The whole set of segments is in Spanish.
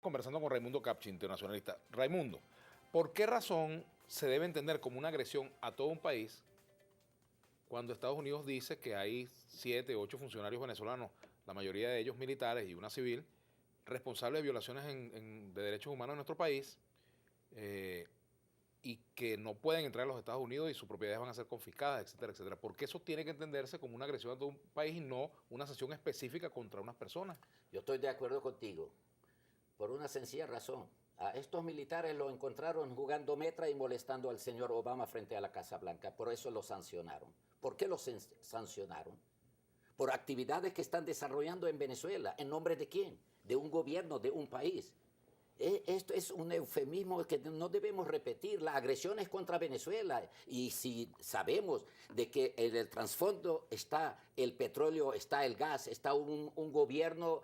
conversando con Raimundo Capchi, internacionalista. Raimundo, ¿por qué razón se debe entender como una agresión a todo un país cuando Estados Unidos dice que hay 7, 8 funcionarios venezolanos, la mayoría de ellos militares y una civil, responsables de violaciones de derechos humanos en nuestro país, y que no pueden entrar a los Estados Unidos y sus propiedades van a ser confiscadas, etcétera, etcétera? Porque eso tiene que entenderse como una agresión a todo un país y no una sanción específica contra unas personas. Yo estoy de acuerdo contigo, por una sencilla razón. A estos militares lo encontraron jugando metra y molestando al señor Obama frente a la Casa Blanca. Por eso lo sancionaron. ¿Por qué lo sancionaron? Por actividades que están desarrollando en Venezuela. ¿En nombre de quién? De un gobierno, de un país. Esto es un eufemismo que no debemos repetir. La agresión es contra Venezuela. Y si sabemos de que en el trasfondo está el petróleo, está el gas, está un gobierno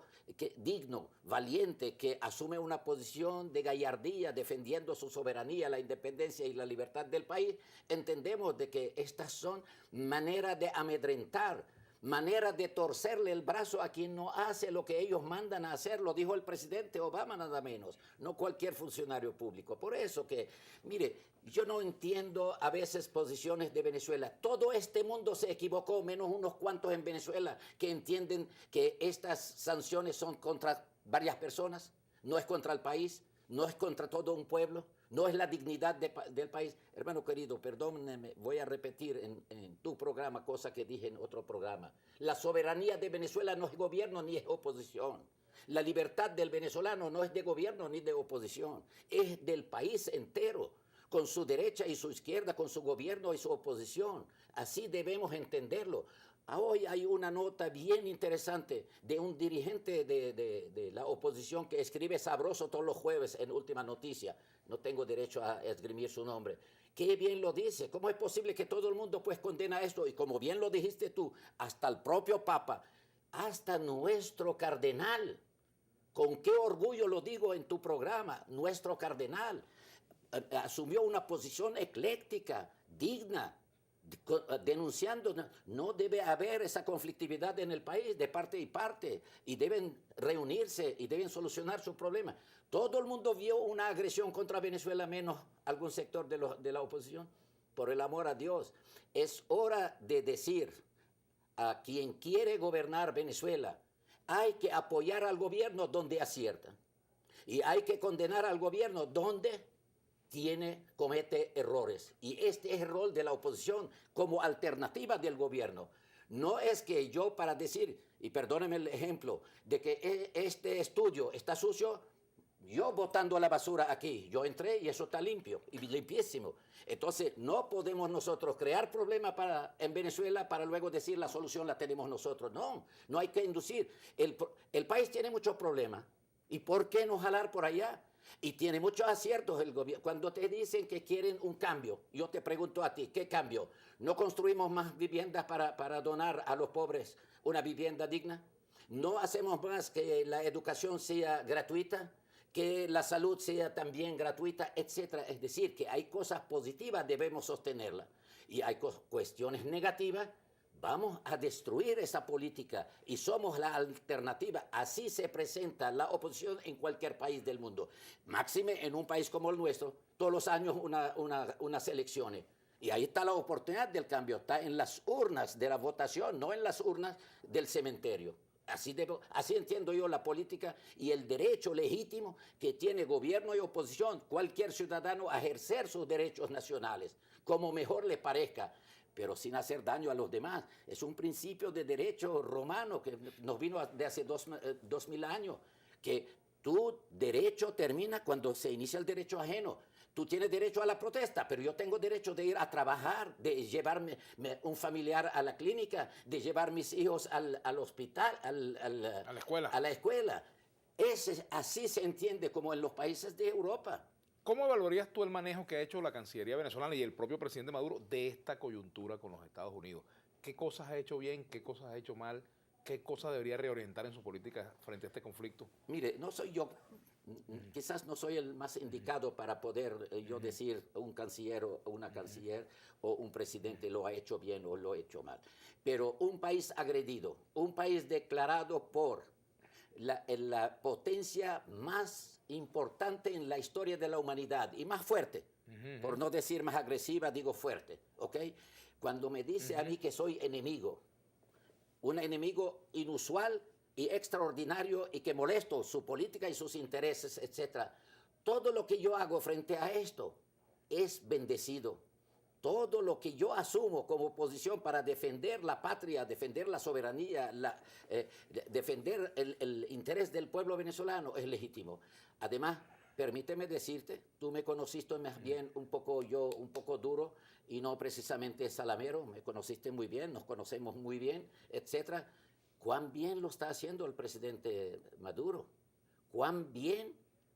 digno, valiente, que asume una posición de gallardía defendiendo su soberanía, la independencia y la libertad del país, entendemos de que estas son maneras de amedrentar, manera de torcerle el brazo a quien no hace lo que ellos mandan a hacer, lo dijo el presidente Obama nada menos, no cualquier funcionario público. Por eso que, mire, yo no entiendo a veces posiciones de Venezuela. Todo este mundo se equivocó, menos unos cuantos en Venezuela que entienden que estas sanciones son contra varias personas, no es contra el país, no es contra todo un pueblo, no es la dignidad del país. Hermano querido, perdóneme, voy a repetir en tu programa cosa que dije en otro programa. La soberanía de Venezuela no es gobierno ni es oposición. La libertad del venezolano no es de gobierno ni de oposición, es del país entero, con su derecha y su izquierda, con su gobierno y su oposición. Así debemos entenderlo. Hoy hay una nota bien interesante de un dirigente de la oposición que escribe sabroso todos los jueves en Última Noticia. No tengo derecho a esgrimir su nombre. Qué bien lo dice. ¿Cómo es posible que todo el mundo pues condena esto? Y como bien lo dijiste tú, hasta el propio Papa, hasta nuestro cardenal. ¿Con qué orgullo lo digo en tu programa? Nuestro cardenal asumió una posición ecléctica, digna, denunciando, no debe haber esa conflictividad en el país de parte y parte, y deben reunirse y deben solucionar su problema. Todo el mundo vio una agresión contra Venezuela, menos algún sector de la oposición. Por el amor a Dios, es hora de decir a quien quiere gobernar Venezuela, hay que apoyar al gobierno donde acierta, y hay que condenar al gobierno donde comete errores. Y este es el rol de la oposición como alternativa del gobierno. No es que yo para decir, y perdónenme el ejemplo, de que este estudio está sucio, yo botando a la basura aquí, yo entré y eso está limpio y limpiísimo. Entonces no podemos nosotros crear problemas en Venezuela para luego decir la solución la tenemos nosotros. No, no hay que inducir. El país tiene muchos problemas. ¿Y por qué no jalar por allá? Y tiene muchos aciertos el gobierno. Cuando te dicen que quieren un cambio, yo te pregunto a ti, ¿qué cambio? ¿No construimos más viviendas para donar a los pobres una vivienda digna? ¿No hacemos más que la educación sea gratuita? ¿Que la salud sea también gratuita, etcétera? Es decir, que hay cosas positivas, debemos sostenerlas. Y hay cuestiones negativas. Vamos a destruir esa política y somos la alternativa. Así se presenta la oposición en cualquier país del mundo. Máxime en un país como el nuestro, todos los años unas elecciones. Y ahí está la oportunidad del cambio, está en las urnas de la votación, no en las urnas del cementerio. Así entiendo yo la política y el derecho legítimo que tiene gobierno y oposición, cualquier ciudadano, a ejercer sus derechos nacionales, como mejor le parezca, pero sin hacer daño a los demás. Es un principio de derecho romano que nos vino de hace 2000 años, que tu derecho termina cuando se inicia el derecho ajeno. Tú tienes derecho a la protesta, pero yo tengo derecho de ir a trabajar, de llevarme un familiar a la clínica, de llevar mis hijos al hospital, a la escuela. A la escuela. Así se entiende como en los países de Europa. ¿Cómo evaluarías tú el manejo que ha hecho la Cancillería venezolana y el propio presidente Maduro de esta coyuntura con los Estados Unidos? ¿Qué cosas ha hecho bien? ¿Qué cosas ha hecho mal? ¿Qué cosas debería reorientar en su política frente a este conflicto? Mire, no soy yo, quizás no soy el más indicado para poder yo decir un canciller o una canciller o un presidente lo ha hecho bien o lo ha hecho mal. Pero un país agredido, un país declarado por la potencia más importante en la historia de la humanidad y más fuerte, por no decir más agresiva, digo fuerte, ¿ok? Cuando me dice a mí que soy enemigo, un enemigo inusual y extraordinario y que molesto su política y sus intereses, etc. Todo lo que yo hago frente a esto es bendecido. Todo lo que yo asumo como posición para defender la patria, defender la soberanía, defender el interés del pueblo venezolano es legítimo. Además, permíteme decirte, tú me conociste más bien un poco duro y no precisamente salamero, me conociste muy bien, nos conocemos muy bien, etcétera. ¿Cuán bien lo está haciendo el presidente Maduro? ¿Cuán bien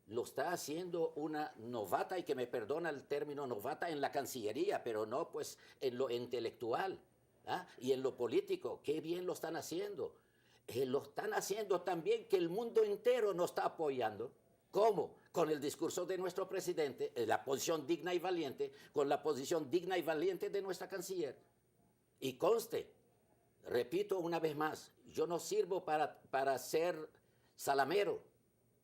lo está haciendo una novata, y que me perdona el término novata, en la Cancillería, pero no pues en lo intelectual, ¿ah? Y en lo político? Qué bien lo están haciendo. Lo están haciendo también que el mundo entero nos está apoyando. ¿Cómo? Con el discurso de nuestro presidente, la posición digna y valiente, con la posición digna y valiente de nuestra canciller. Y conste, repito una vez más, yo no sirvo para ser salamero.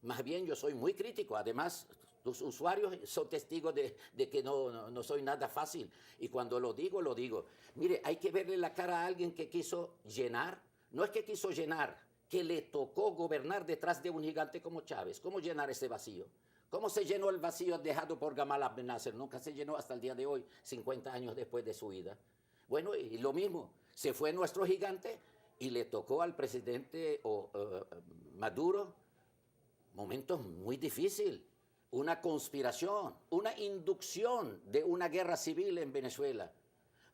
Más bien yo soy muy crítico. Además, tus usuarios son testigos de que no soy nada fácil. Y cuando lo digo, lo digo. Mire, hay que verle la cara a alguien que quiso llenar. No es que quiso llenar, que le tocó gobernar detrás de un gigante como Chávez. ¿Cómo llenar ese vacío? ¿Cómo se llenó el vacío dejado por Gamal Abdel Nasser? Nunca se llenó hasta el día de hoy, 50 años después de su vida. Bueno, y lo mismo. Se fue nuestro gigante y le tocó al presidente Maduro momentos muy difíciles, una conspiración, una inducción de una guerra civil en Venezuela,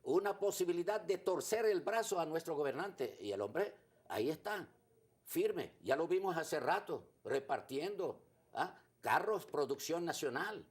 una posibilidad de torcer el brazo a nuestro gobernante. Y el hombre ahí está, firme. Ya lo vimos hace rato, repartiendo carros, producción nacional.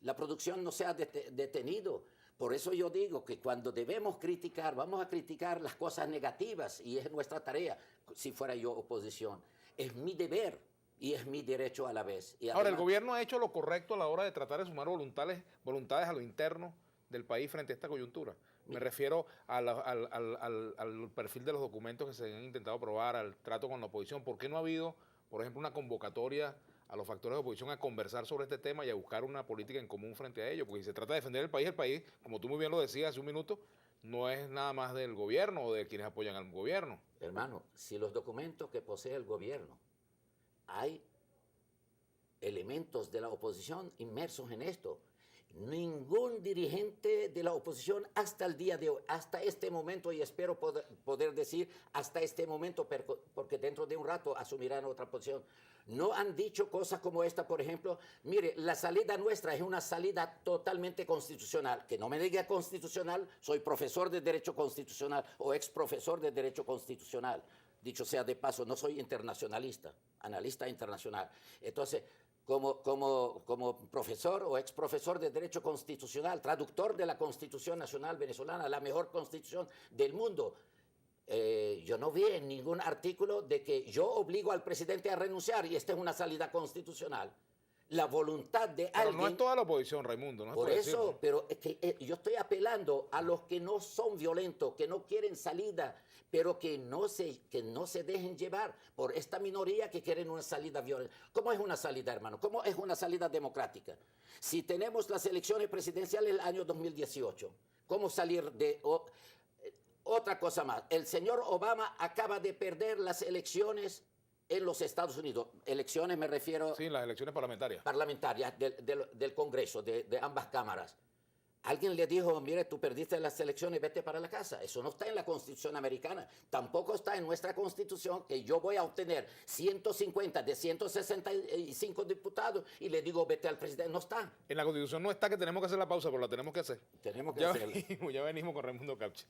La producción no se ha detenido. Por eso yo digo que cuando debemos criticar, vamos a criticar las cosas negativas, y es nuestra tarea, si fuera yo oposición. Es mi deber y es mi derecho a la vez. Y ahora, el gobierno ha hecho lo correcto a la hora de tratar de sumar voluntades a lo interno del país frente a esta coyuntura. Me refiero al perfil de los documentos que se han intentado aprobar, al trato con la oposición. ¿Por qué no ha habido, por ejemplo, una convocatoria a los factores de oposición a conversar sobre este tema y a buscar una política en común frente a ello? Porque si se trata de defender el país, como tú muy bien lo decías hace un minuto, no es nada más del gobierno o de quienes apoyan al gobierno. Hermano, si los documentos que posee el gobierno, hay elementos de la oposición inmersos en esto. Ningún dirigente de la oposición hasta el día de hoy, hasta este momento, y espero poder decir hasta este momento, porque dentro de un rato asumirán otra posición, no han dicho cosas como esta. Por ejemplo, mire, la salida nuestra es una salida totalmente constitucional. Que no me diga constitucional, soy profesor de Derecho Constitucional o ex profesor de Derecho Constitucional. Dicho sea de paso, no soy internacionalista, analista internacional. Entonces, como profesor o ex profesor de Derecho Constitucional, traductor de la Constitución Nacional Venezolana, la mejor constitución del mundo, yo no vi en ningún artículo de que yo obligo al presidente a renunciar y esta es una salida constitucional. La voluntad de alguien... Pero no es toda la oposición, Raimundo. No es por eso, pero es que yo estoy apelando a los que no son violentos, que no quieren salida, pero que no se dejen llevar por esta minoría que quieren una salida violenta. ¿Cómo es una salida, hermano? ¿Cómo es una salida democrática? Si tenemos las elecciones presidenciales el año 2018, ¿cómo salir de... otra cosa más, el señor Obama acaba de perder las elecciones en los Estados Unidos. Elecciones me refiero... Sí, las elecciones parlamentarias. Parlamentarias del Congreso, de ambas cámaras. Alguien le dijo, mire, tú perdiste las elecciones, vete para la casa. Eso no está en la Constitución americana. Tampoco está en nuestra Constitución que yo voy a obtener 150 de 165 diputados y le digo, vete al presidente. No está. En la Constitución no está que tenemos que hacer la pausa, pero la tenemos que hacer. Tenemos que hacerla. Ya venimos con Raimundo Capchi.